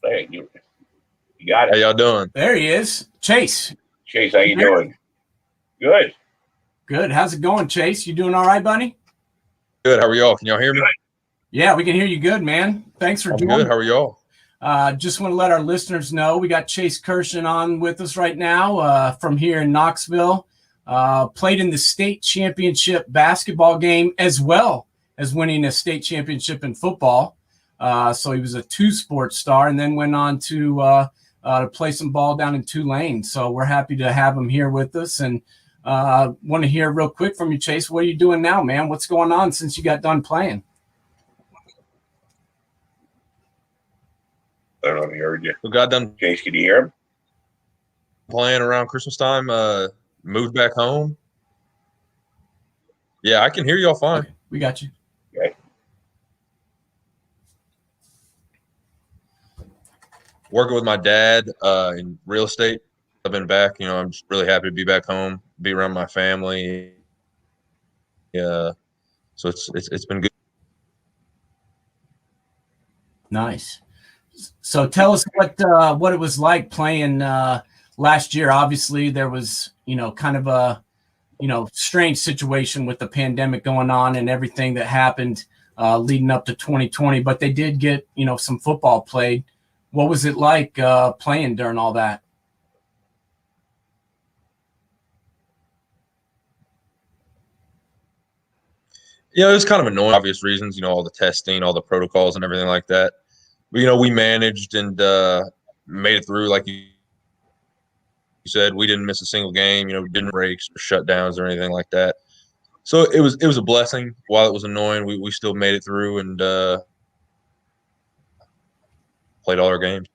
Hey, you got How it. y'all doing? There he is. Chase. Chase, how you doing? Good. Good. How's it going, Chase? You doing all right, buddy? Good. How are y'all? Can y'all hear me? Yeah, we can hear you good, man. Thanks for I'm joining. good. How are y'all? Just want to let our listeners know we got Chase Kuerschen on with us right now from here in Knoxville. Played in the state championship basketball game as well as winning a state championship in football. So he was a two-sport star and then went on to play some ball down in Tulane. So we're happy to have him here with us. And want to hear real quick from you, Chase. What are you doing now, man? What's going on since you got done playing? I don't know if you heard you. We got done Chase, can you hear him? playing around Christmas time. Moved back home. Yeah, I can hear y'all fine. Okay, we got you. Okay. Working with my dad in real estate. I've been back. I'm just really happy to be back home, be around my family. Yeah, so it's been good. Nice. So tell us what it was like playing last year. Obviously, there was kind of a strange situation with the pandemic going on and everything that happened leading up to 2020. But they did get some football played. What was it like playing during all that? Yeah, it was kind of annoying, obvious reasons. All the testing, all the protocols, and everything like that. But we managed and made it through. Like you said, we didn't miss a single game. We didn't breaks or shutdowns or anything like that. So it was a blessing. While it was annoying, we still made it through and played all our games.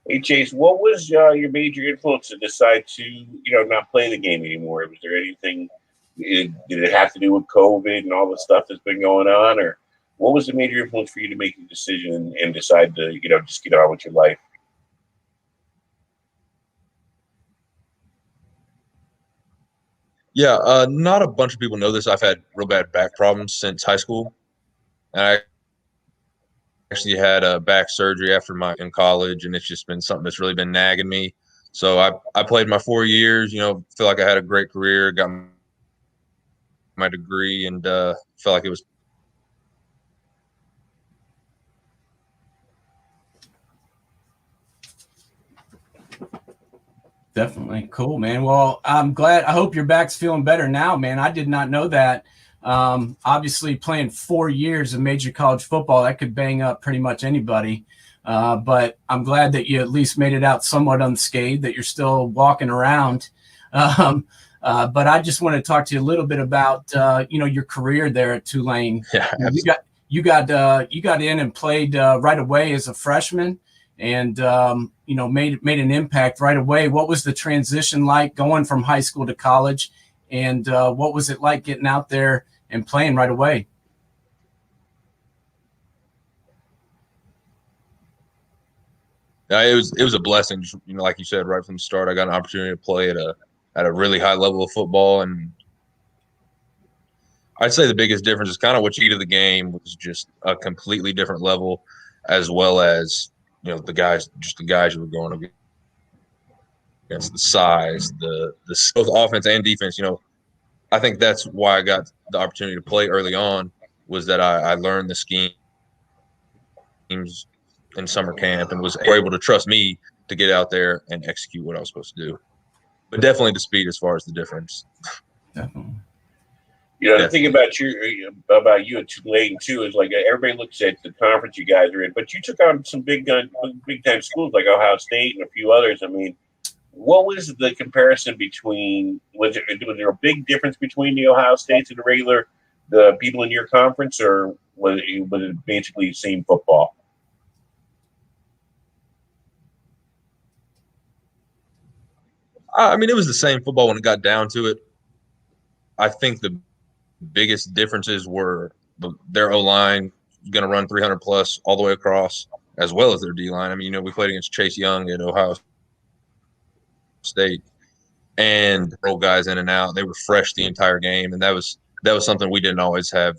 Hey, Chase, what was your major influence to decide to not play the game anymore? Was there anything? Did it have to do with COVID and all the stuff that's been going on, or what was the major influence for you to make the decision and decide to just get on with your life? Yeah, not a bunch of people know this. I've had real bad back problems since high school, and I actually had a back surgery in college, and it's just been something that's really been nagging me. So I played my 4 years. Feel like I had a great career, got my degree, and felt like it was. Definitely. Cool, man. Well, I'm glad. I hope your back's feeling better now, man. I did not know that. Obviously, playing 4 years of major college football, that could bang up pretty much anybody. But I'm glad that you at least made it out somewhat unscathed, that you're still walking around. But I just want to talk to you a little bit about, your career there at Tulane. Yeah, you got in and played right away as a freshman. And made an impact right away. What was the transition like going from high school to college, and what was it like getting out there and playing right away? Yeah, it was a blessing. Like you said, right from the start, I got an opportunity to play at a really high level of football, and I'd say the biggest difference is kind of what you eat of the game was just a completely different level, as well as the guys you were going against, the size, the both offense and defense. I think that's why I got the opportunity to play early on, was that I learned the schemes in summer camp and was able to trust me to get out there and execute what I was supposed to do. But definitely the speed as far as the difference. Definitely. The thing about you at Tulane too is like everybody looks at the conference you guys are in, but you took on some big time schools like Ohio State and a few others. I mean, what was the comparison between? Was there a big difference between the Ohio States and the people in your conference, or was it basically the same football? I mean, it was the same football when it got down to it. I think the biggest differences were their O-line going to run 300 plus all the way across, as well as their D-line. I mean, we played against Chase Young at Ohio State, and roll guys in and out. They were fresh the entire game, and that was something we didn't always have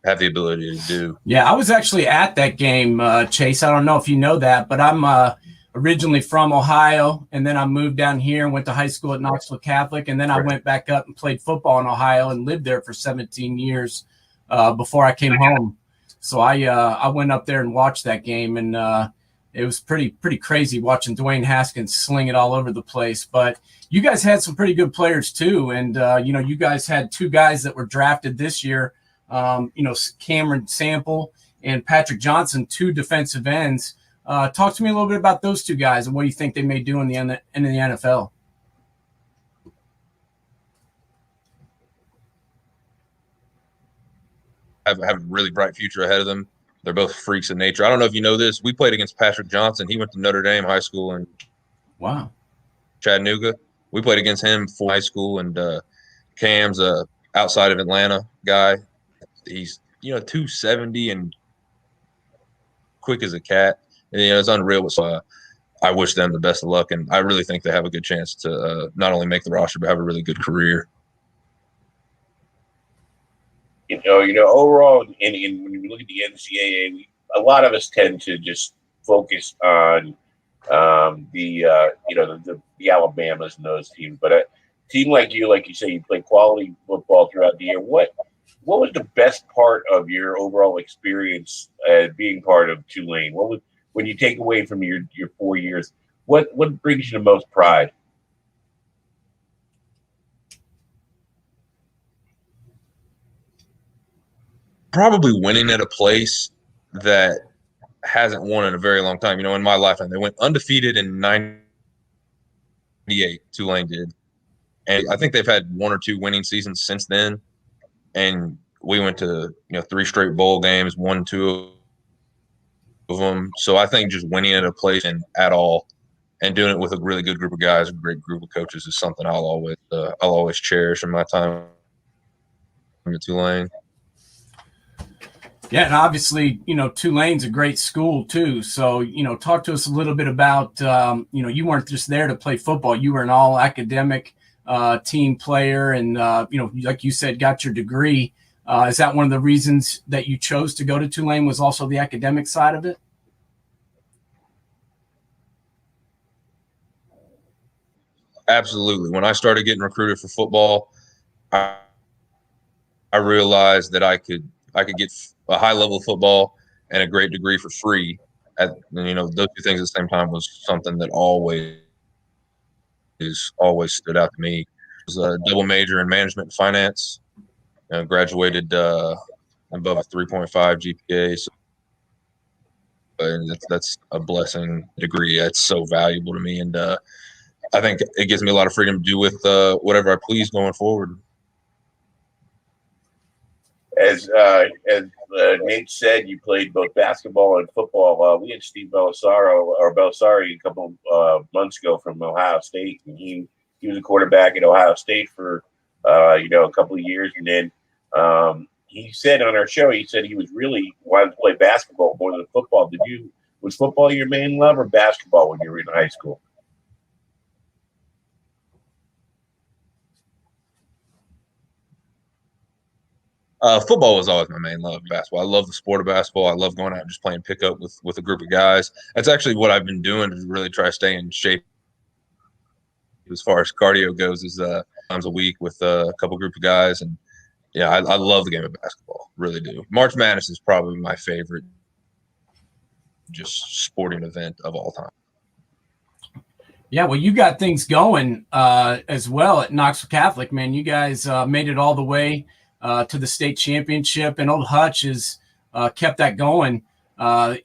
have the ability to do. Yeah, I was actually at that game, Chase. I don't know if you know that, but I'm originally from Ohio, and then I moved down here and went to high school at Knoxville Catholic, and then I went back up and played football in Ohio and lived there for 17 years before I came home. So I went up there and watched that game, and it was pretty crazy watching Dwayne Haskins sling it all over the place. But you guys had some pretty good players too, and you guys had two guys that were drafted this year. Cameron Sample and Patrick Johnson, two defensive ends. Talk to me a little bit about those two guys and what you think they may do in the NFL. Have a really bright future ahead of them. They're both freaks of nature. I don't know if you know this. We played against Patrick Johnson. He went to Notre Dame High School in Chattanooga. We played against him for high school, and Cam's a outside of Atlanta guy. He's 270 and quick as a cat. And, it's unreal. So I wish them the best of luck, and I really think they have a good chance to not only make the roster but have a really good career. Overall, and when you look at the NCAA, a lot of us tend to just focus on the Alabamas and those teams. But a team like you say, you play quality football throughout the year. What was the best part of your overall experience being part of Tulane? When you take away from your 4 years, what brings you the most pride? Probably winning at a place that hasn't won in a very long time. In my lifetime, they went undefeated in '98. Tulane did, and I think they've had one or two winning seasons since then. And we went to 3 straight bowl games, won 2 of them. So I think just winning at a place and at all, and doing it with a really good group of guys, a great group of coaches, is something I'll always cherish in my time at Tulane. Yeah, and obviously, Tulane's a great school too. So, talk to us a little bit about, you weren't just there to play football. You were an all academic team player, and like you said, got your degree. Is that one of the reasons that you chose to go to Tulane, was also the academic side of it? Absolutely. When I started getting recruited for football, I realized that I could get a high level of football and a great degree for free. Those two things at the same time was something that always stood out to me. I was a double major in management and finance. Graduated above a 3.5 GPA. So, and that's a blessing degree. That's so valuable to me, and I think it gives me a lot of freedom to do with whatever I please going forward. As Nate said, you played both basketball and football. We had Steve Bellisari a couple months ago from Ohio State, and he was a quarterback at Ohio State for a couple of years, and then he said on our show, he was really wanted to play basketball more than football. Was football your main love, or basketball when you were in high school? Football was always my main love. Basketball. I love the sport of basketball. I love going out and just playing pickup with a group of guys. That's actually what I've been doing to really try to stay in shape as far as cardio goes. Is times a week with a couple group of guys, and yeah, I love the game of basketball. Really do. March Madness is probably my favorite just sporting event of all time. Yeah, well, you got things going as well at Knoxville Catholic, man. You guys made it all the way to the state championship, and old Hutch has kept that going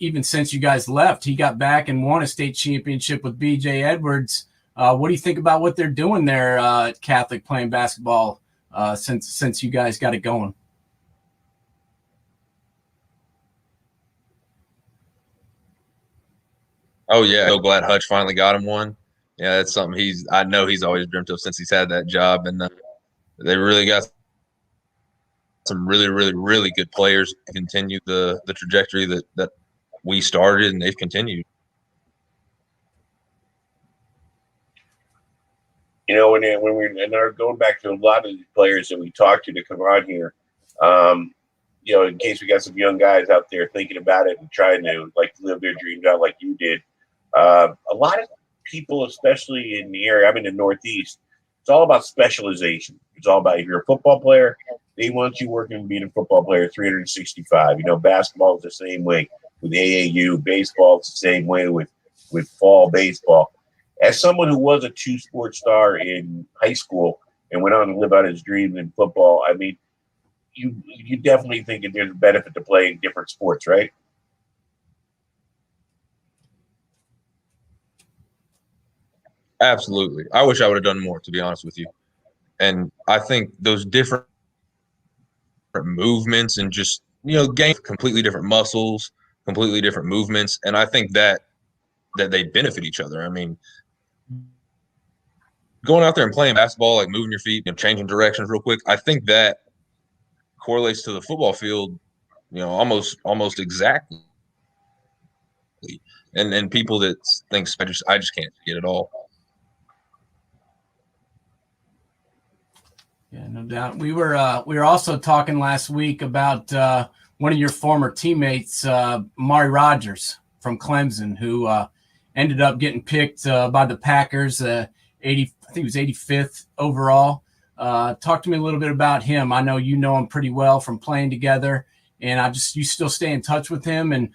even since you guys left. He got back and won a state championship with B.J. Edwards. What do you think about what they're doing there at Catholic, playing basketball since you guys got it going? Oh yeah, so glad Hutch finally got him one. Yeah, that's something I know he's always dreamt of since he's had that job, and they really got some really, really, really good players to continue the trajectory that we started, and they've continued. When we're going back to a lot of the players that we talked to come on here, in case we got some young guys out there thinking about it and trying to live their dreams out like you did. A lot of people, especially in the area, I'm in the Northeast, it's all about specialization. It's all about if you're a football player, they want you working being a football player 365. Basketball is the same way with AAU. Baseball is the same way with fall baseball. As someone who was a two-sport star in high school and went on to live out his dreams in football, I mean, you definitely think that there's a benefit to playing different sports, right? Absolutely. I wish I would have done more, to be honest with you. And I think those different movements and just, gain completely different muscles, completely different movements. And I think that they benefit each other. I mean, going out there and playing basketball, like moving your feet, changing directions real quick, I think that correlates to the football field, almost exactly. And people that think I just can't get it all. Yeah, no doubt. We were also talking last week about one of your former teammates, Amari Rodgers from Clemson, who ended up getting picked by the Packers, I think he was 85th overall. Talk to me a little bit about him. I know you know him pretty well from playing together, and you still stay in touch with him. And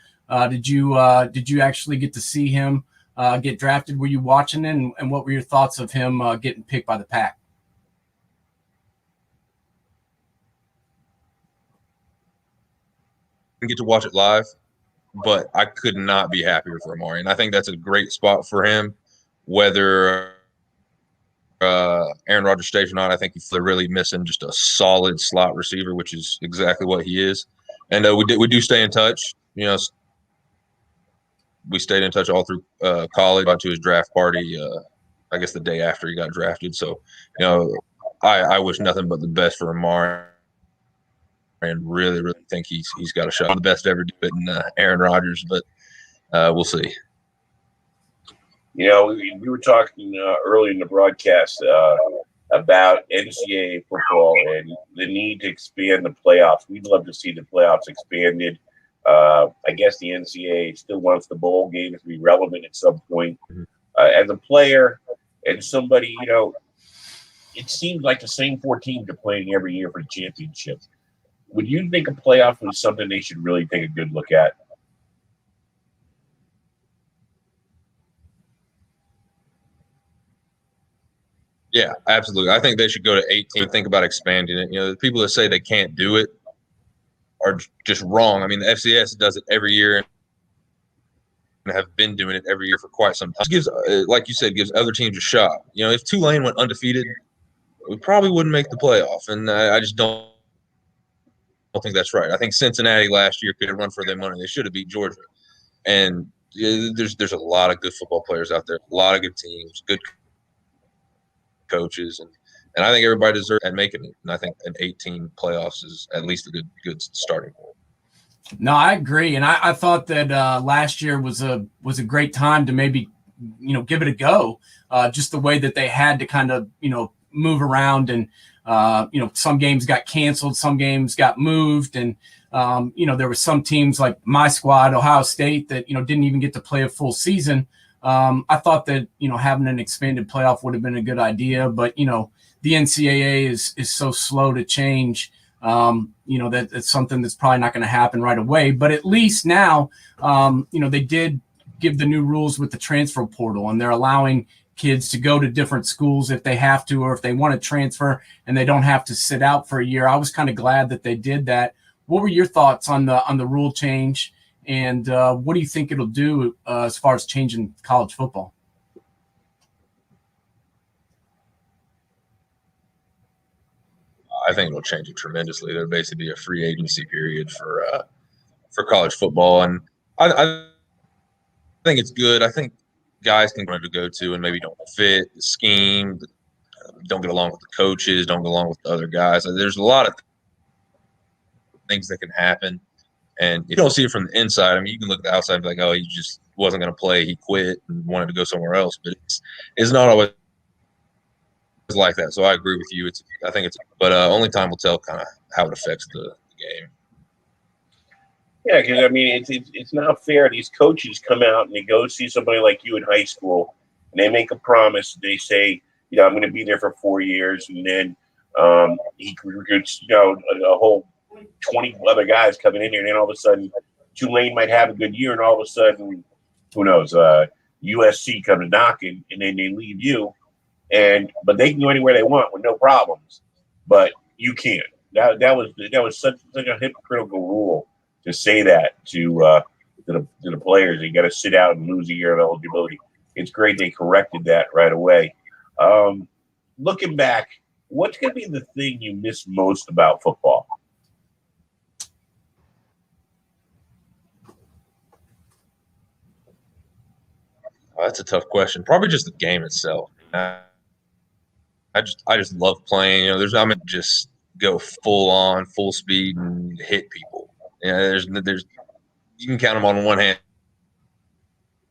did you actually get to see him get drafted? Were you watching it, and what were your thoughts of him getting picked by the Pack? Get to watch it live, but I could not be happier for Amari. And I think that's a great spot for him, whether Aaron Rodgers stays or not. I think they're really missing just a solid slot receiver, which is exactly what he is. And we do stay in touch. We stayed in touch all through college. Got to his draft party, I guess the day after he got drafted. So, I wish nothing but the best for Amari. And really, really think he's got a shot. The best ever do it in Aaron Rodgers, but we'll see. We were talking early in the broadcast about NCAA football and the need to expand the playoffs. We'd love to see the playoffs expanded. I guess the NCAA still wants the bowl games to be relevant at some point. As a player and somebody, it seems like the same four teams are playing every year for the championship. Would you think a playoff was something they should really take a good look at? Yeah, absolutely. I think they should go to 18. Think about expanding it. The people that say they can't do it are just wrong. I mean, the FCS does it every year and have been doing it every year for quite some time. It gives, like you said, gives other teams a shot. If Tulane went undefeated, we probably wouldn't make the playoff, and I just don't think that's right. I think Cincinnati last year could have run for their money. They should have beat Georgia. And there's a lot of good football players out there, a lot of good teams, good coaches, and I think everybody deserves at making it. And I think an 18 playoffs is at least a good starting point. No, I agree, and I thought that last year was a great time to maybe give it a go. Just the way that they had to kind of move around, and some games got canceled, some games got moved, and there were some teams like my squad, Ohio State, that didn't even get to play a full season. I thought that having an expanded playoff would have been a good idea, but the NCAA is so slow to change. That it's something that's probably not going to happen right away. But at least now, they did give the new rules with the transfer portal, and they're allowing kids to go to different schools if they have to, or if they want to transfer and they don't have to sit out for a year. I was kind of glad that they did that. What were your thoughts on the rule change, and what do you think it'll do as far as changing college football? I think it'll change it tremendously. There'll basically be a free agency period for college football, and I think it's good. I think guys can go to and maybe don't fit the scheme, don't get along with the coaches, don't get along with the other guys. There's a lot of things that can happen, and you don't see it from the inside. I mean, you can look at the outside and be like, oh, he just wasn't going to play. He quit and wanted to go somewhere else, but it's not always like that. So I agree with you. But only time will tell kind of how it affects the game. Yeah, because I mean, it's not fair. These coaches come out and they go see somebody like you in high school, and they make a promise. They say, I'm going to be there for 4 years, and then he recruits, a whole 20 other guys coming in here, and then all of a sudden, Tulane might have a good year, and all of a sudden, who knows? USC comes knocking, and then they leave you, but they can go anywhere they want with no problems, but you can't. That was such a hypocritical rule to say that to the players. You got to sit out and lose a year of eligibility. It's great they corrected that right away. Looking back, what's going to be the thing you miss most about football? Oh, that's a tough question. Probably just the game itself. I just love playing. I'm gonna just go full on, full speed, and hit people. There's you can count them on one hand.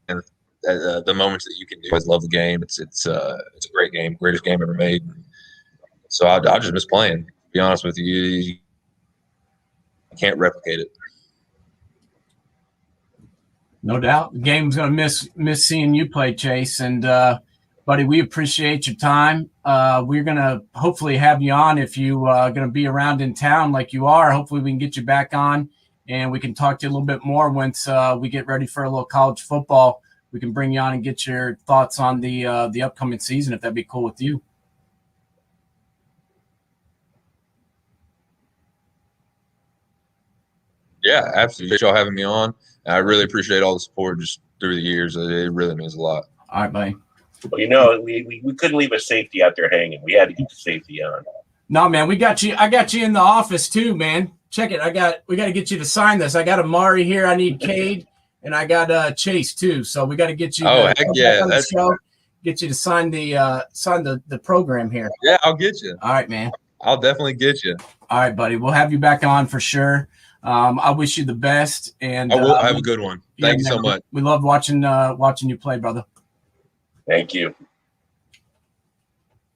And the moments that you can do. I love the game. It's a great game, greatest game ever made. So I just miss playing. To be honest with you can't replicate it. No doubt. The game's going to miss seeing you play, Chase. And, buddy, we appreciate your time. We're going to hopefully have you on if you are going to be around in town like you are. Hopefully we can get you back on, and we can talk to you a little bit more once we get ready for a little college football. We can bring you on and get your thoughts on the upcoming season, if that'd be cool with you. Yeah, absolutely. Y'all having me on. I really appreciate all the support just through the years. It really means a lot. All right, buddy. Well, we couldn't leave a safety out there hanging. We had to get the safety on. No, man, we got you. I got you in the office too, man. Check it. We got to get you to sign this. I got Amari here. I need Cade, and I got Chase too. So we got to get you. Oh, heck yeah! That's get you to sign the program here. Yeah, I'll get you. All right, man. I'll definitely get you. All right, buddy. We'll have you back on for sure. I wish you the best, and I will have a good one. Thank you so much. We love watching you play, brother. Thank you.